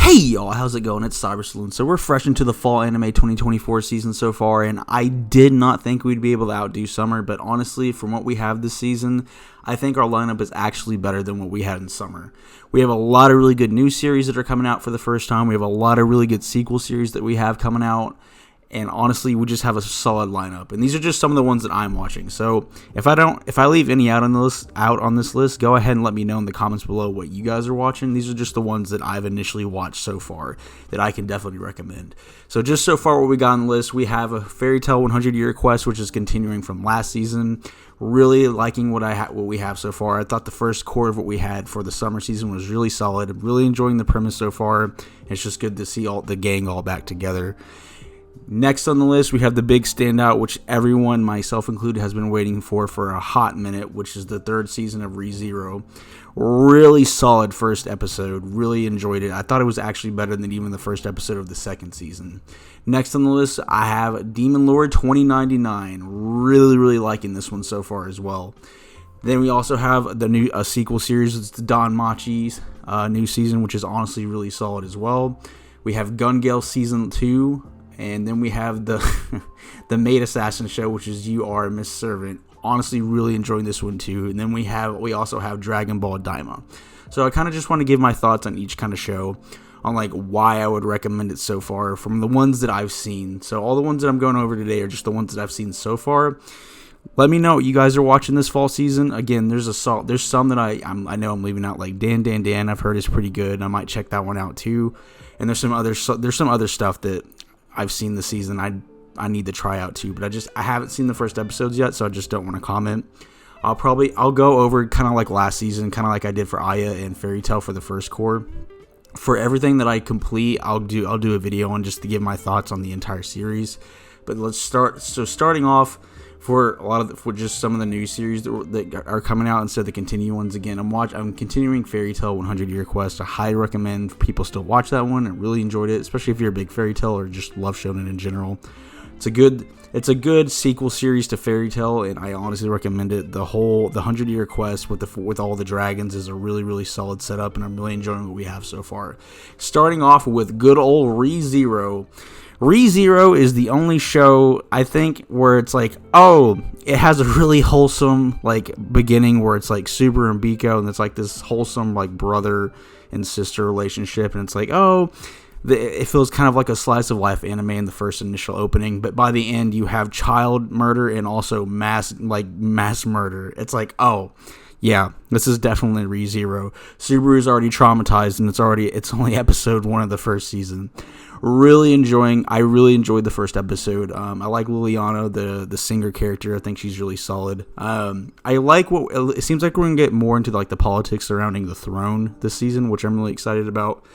Hey y'all, how's it going? It's Cyber Saloon. So we're fresh into the fall anime 2024 season so far, and I did not think we'd be able to outdo summer, but honestly, from what we have this season, I think our lineup is actually better than what we had in summer. We have a lot of really good new series that are coming out for the first time. We have a lot of really good sequel series that we have coming out. And honestly, we just have a solid lineup. And these are just some of the ones that I'm watching. So if I leave any out on this list, go ahead and let me know in the comments below what you guys are watching. These are just the ones that I've initially watched so far that I can definitely recommend. So just so far what we got on the list, we have a Fairy Tail 100 Year Quest, which is continuing from last season. Really liking what we have so far. I thought the first core of what we had for the summer season was really solid. I'm really enjoying the premise so far. It's just good to see all the gang all back together. Next on the list, we have the big standout, which everyone, myself included, has been waiting for a hot minute, which is the third season of ReZero. Really solid first episode. Really enjoyed it. I thought it was actually better than even the first episode of the second season. Next on the list, I have Demon Lord 2099. Really liking this one so far as well. Then we also have the new sequel series. It's the Danmachi's new season, which is honestly really solid as well. We have Gun Gale Season 2. And then we have the the Maid Assassin show, which is You Are Miss Servant. Honestly, really enjoying this one too. And then we also have Dragon Ball Daima. So I kind of just want to give my thoughts on each kind of show, on like why I would recommend it so far from the ones that I've seen. So all the ones that I'm going over today are just the ones that I've seen so far. Let me know what you guys are watching this fall season. Again, there's some that I know I'm leaving out, like Dan. I've heard is pretty good. I might check that one out too. And there's some other stuff that I've seen this season I need to try out too, but I haven't seen the first episodes yet, so I just don't want to comment. I'll go over kind of like last season, kind of like I did for Aya and Fairy Tail for the first core. For everything that I complete, I'll do a video on just to give my thoughts on the entire series. But let's start. So starting off for just some of the new series that are coming out instead of the continuing ones. Again, I'm continuing Fairy Tail 100 Year Quest. I highly recommend people still watch that one. I really enjoyed it, especially if you're a big Fairy Tail or just love shonen in general. It's a good sequel series to Fairy Tail, and I honestly recommend it. The 100 Year Quest with all the dragons is a really solid setup, and I'm really enjoying what we have so far. Starting off with good old ReZero. ReZero is the only show, I think, where it's like, oh, it has a really wholesome, like, beginning where it's, like, Super and Biko, and it's, like, this wholesome, like, brother and sister relationship, and it's like, oh, it feels kind of like a slice of life anime in the first initial opening, but by the end, you have child murder and also mass murder. It's like, oh, yeah, this is definitely ReZero. Subaru is already traumatized, and it's only episode 1 of the first season. I really enjoyed the first episode. I like Liliana, the singer character. I think she's really solid. I like it seems like we're gonna get more into like the politics surrounding the throne this season, which I'm really excited about.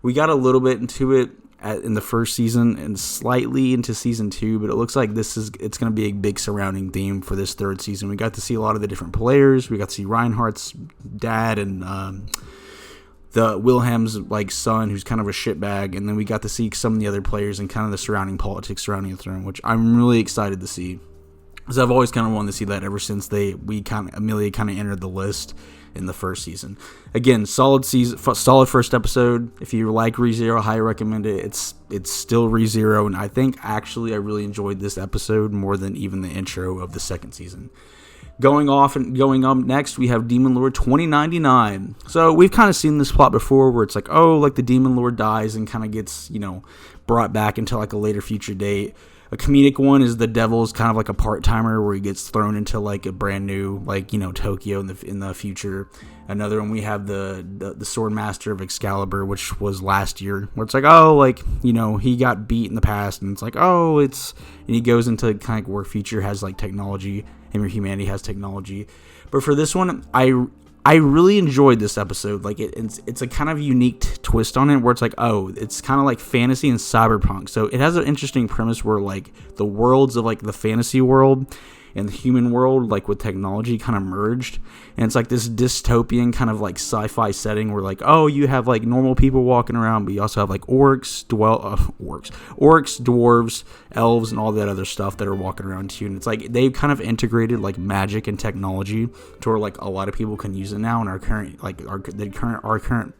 We got a little bit into it in the first season and slightly into season 2, but it looks like it's going to be a big surrounding theme for this third season. We got to see a lot of the different players. We got to see Reinhardt's dad and the Wilhelm's like son, who's kind of a shitbag, and then we got to see some of the other players and kind of the surrounding politics surrounding the throne, which I'm really excited to see, because I've always kind of wanted to see that ever since Amelia kind of entered the list in the first season. Again, solid first episode. If you like ReZero, I highly recommend it. It's still ReZero, and I think actually I really enjoyed this episode more than even the intro of the second season. Going up next, we have Demon Lord 2099. So we've kind of seen this plot before, where it's like, oh, like the Demon Lord dies and kind of gets, brought back into like a later future date. A comedic one is the Devil's kind of like a part-timer where he gets thrown into like a brand new, like, Tokyo in the future. Another one, we have the Sword Master of Excalibur, which was last year, where it's like, oh, like, he got beat in the past, and it's like, oh, and he goes into kind of where future has like technology and where humanity has technology. But for this one, I really enjoyed this episode. Like it's a kind of unique twist on it, where it's like, oh, it's kind of like fantasy and cyberpunk. So it has an interesting premise where like the worlds of like the fantasy world and the human world, like with technology, kind of merged, and it's like this dystopian kind of like sci-fi setting where like, oh, you have like normal people walking around, but you also have like orcs, dwarves, elves, and all that other stuff that are walking around too. And it's like they've kind of integrated like magic and technology to where like a lot of people can use it now. And our current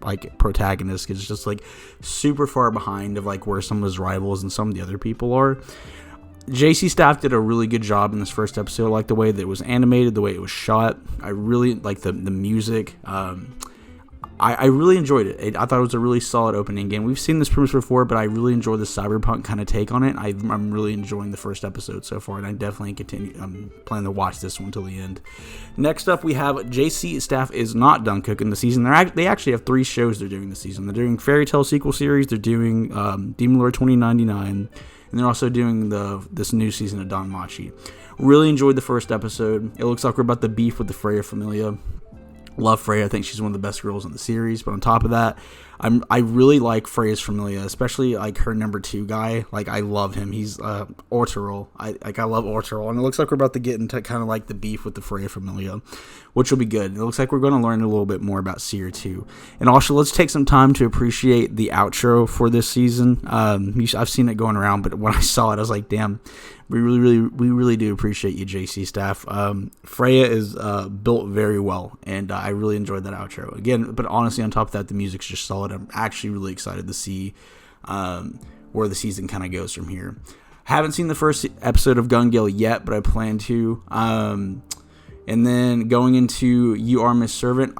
like protagonist is just like super far behind of like where some of his rivals and some of the other people are. JC Staff did a really good job in this first episode. I like the way that it was animated, the way it was shot. I really like the music. I really enjoyed it. I thought it was a really solid opening game. We've seen this premise before, but I really enjoy the cyberpunk kind of take on it. I'm really enjoying the first episode so far, and I definitely I'm planning to watch this one till the end. Next up, we have JC Staff is not done cooking the season. They actually have 3 shows they're doing this season. They're doing Fairy Tale sequel series. They're doing Demon Lord 2099. And they're also doing this new season of Danmachi. Really enjoyed the first episode. It looks like we're about to beef with the Freya Familia. Love Freya. I think she's one of the best girls in the series. But on top of that, I really like Freya's Familia, especially like her number 2 guy. Like I love him. He's Orturel. I love Orturel, and it looks like we're about to get into kind of like the beef with the Freya Familia, which will be good. It looks like we're going to learn a little bit more about Seer 2. And also, let's take some time to appreciate the outro for this season. I've seen it going around, but when I saw it, I was like, damn. We really do appreciate you, JC Staff. Freya is built very well, and I really enjoyed that outro. Again, but honestly, on top of that, the music's just solid. I'm actually really excited to see where the season kind of goes from here. Haven't seen the first episode of Gun Gale yet, but I plan to. And then going into You Are Miss Servant,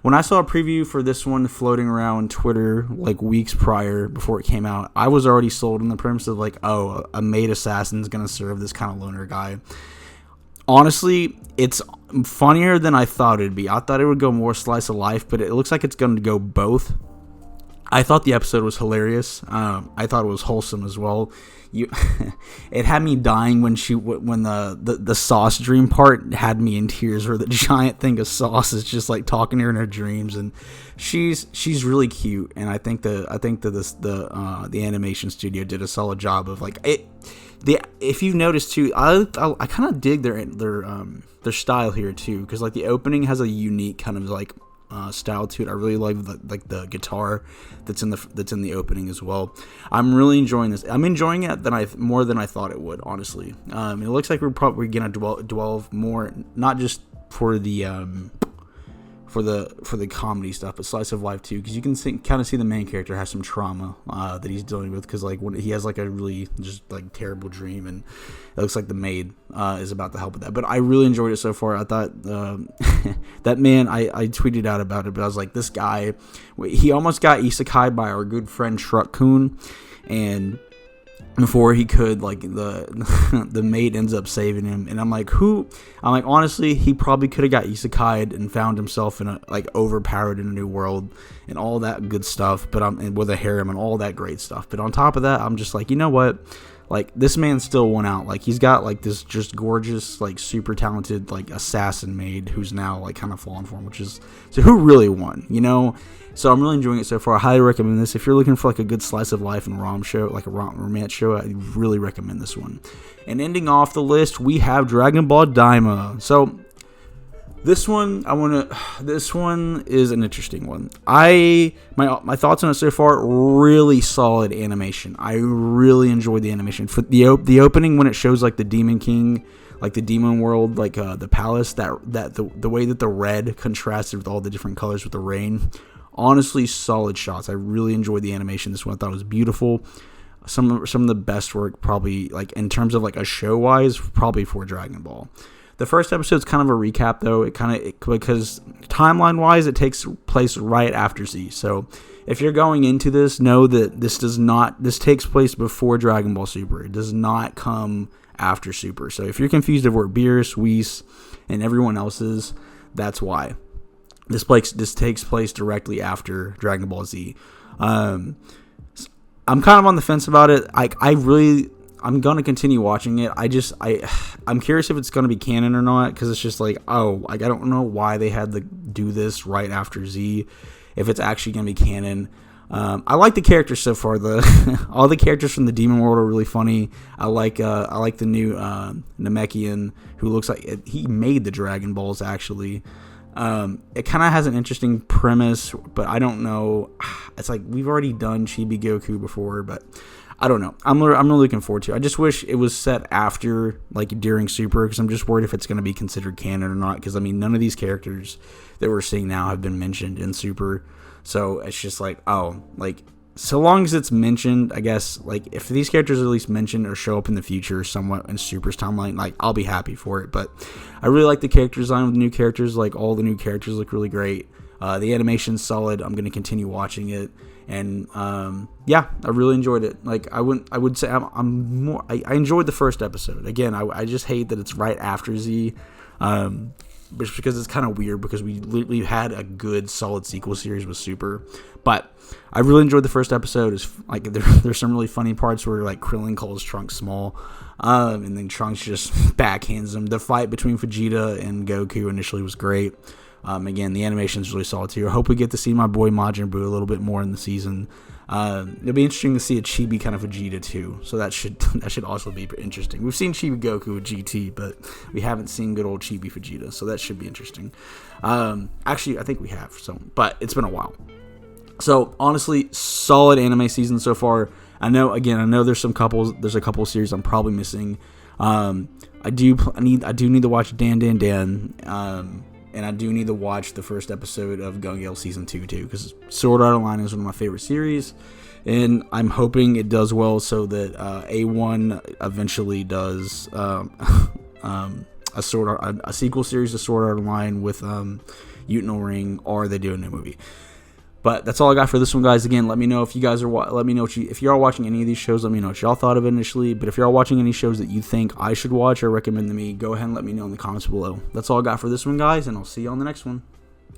when I saw a preview for this one floating around Twitter like weeks prior before it came out, I was already sold on the premise of like, oh, a maid assassin's gonna serve this kind of loner guy. Honestly, it's funnier than I thought it'd be. I thought it would go more slice of life, but it looks like it's going to go both. I thought the episode was hilarious. I thought it was wholesome as well. It had me dying when the sauce dream part had me in tears, where the giant thing of sauce is just like talking to her in her dreams, and she's really cute. And I think the animation studio did a solid job of like it. If you've noticed too, I kind of dig their style here too, because like the opening has a unique kind of like style to it. I really like the guitar that's in the opening as well. I'm really enjoying this. I'm enjoying it more than I thought it would, honestly. It looks like we're probably gonna dwell more, not just for the comedy stuff, but slice of life too, because you can kind of see the main character has some trauma that he's dealing with, because like when he has like a really just like terrible dream, and it looks like the maid is about to help with that. But I really enjoyed it so far. I thought that man, I tweeted out about it, but I was like, this guy, he almost got isekai by our good friend Shruk-kun, and before he could, like, the maid ends up saving him, and I'm like, honestly, he probably could have got isekai'd and found himself in overpowered in a new world and all that good stuff, but with a harem and all that great stuff. But on top of that, I'm just like, you know what? Like, this man still won out. Like, he's got like this just gorgeous, like, super talented, like, assassin maid who's now like kind of fallen for him, so who really won, you know? So I'm really enjoying it so far. I highly recommend this. If you're looking for like a good slice of life and romance show, I really recommend this one. And ending off the list, we have Dragon Ball Daima. So this one is an interesting one. My thoughts on it so far, really solid animation. I really enjoyed the animation. For the opening, when it shows like the Demon King, like the demon world, like the palace, the way that the red contrasted with all the different colors with the rain. Honestly, solid shots. I really enjoyed the animation. This one I thought was beautiful. Some of the best work, probably, like, in terms of like a show wise, probably for Dragon Ball. The first episode's kind of a recap, though. Because timeline wise, it takes place right after Z. So if you're going into this, know that this takes place before Dragon Ball Super. It does not come after Super. So if you're confused of where Beerus, Whis, and everyone else is, that's why. This takes place directly after Dragon Ball Z. I'm kind of on the fence about it. I'm gonna continue watching it. I'm curious if it's gonna be canon or not, because it's just like, I don't know why they had to do this right after Z, if it's actually gonna be canon. I like the characters so far. All the characters from the Demon World are really funny. I like the new Namekian, who looks like he made the Dragon Balls actually. It kind of has an interesting premise, but I don't know. It's like we've already done Chibi Goku before, but I don't know. I'm really looking forward to it. I just wish it was set after, like, during Super, because I'm just worried if it's going to be considered canon or not, because, I mean, none of these characters that we're seeing now have been mentioned in Super, so it's just like, oh, like, so long as it's mentioned, I guess, like, if these characters are at least mentioned or show up in the future somewhat in Super's timeline, like, I'll be happy for it, but I really like the character design with the new characters. Like, all the new characters look really great. The animation's solid. I'm going to continue watching it. And yeah, I really enjoyed it. Like, I would say I enjoyed the first episode. Again, I just hate that it's right after Z, because it's kind of weird, because we had a good solid sequel series with Super. But I really enjoyed the first episode. It's like there's some really funny parts where, like, Krillin calls Trunks small, and then Trunks just backhands him. The fight between Vegeta and Goku initially was great. Again, the animation is really solid too. I hope we get to see my boy Majin Buu a little bit more in the season. It'll be interesting to see a Chibi kind of Vegeta too, so that should also be interesting. We've seen Chibi Goku with GT, but we haven't seen good old Chibi Vegeta, so that should be interesting. Actually, I think we have, but it's been a while. So honestly, solid anime season so far. I know there's a couple series I'm probably missing. I do need to watch Dan Dan Dan. And I do need to watch the first episode of Gun Gale Season 2 too, because Sword Art Online is one of my favorite series, and I'm hoping it does well so that A1 eventually does a sequel series to Sword Art Online with Utenil Ring, or they do a new movie. But that's all I got for this one, guys. Again, let me know if you guys are if you are watching any of these shows. Let me know what y'all thought of it initially. But if you're watching any shows that you think I should watch or recommend to me, go ahead and let me know in the comments below. That's all I got for this one, guys, and I'll see you on the next one.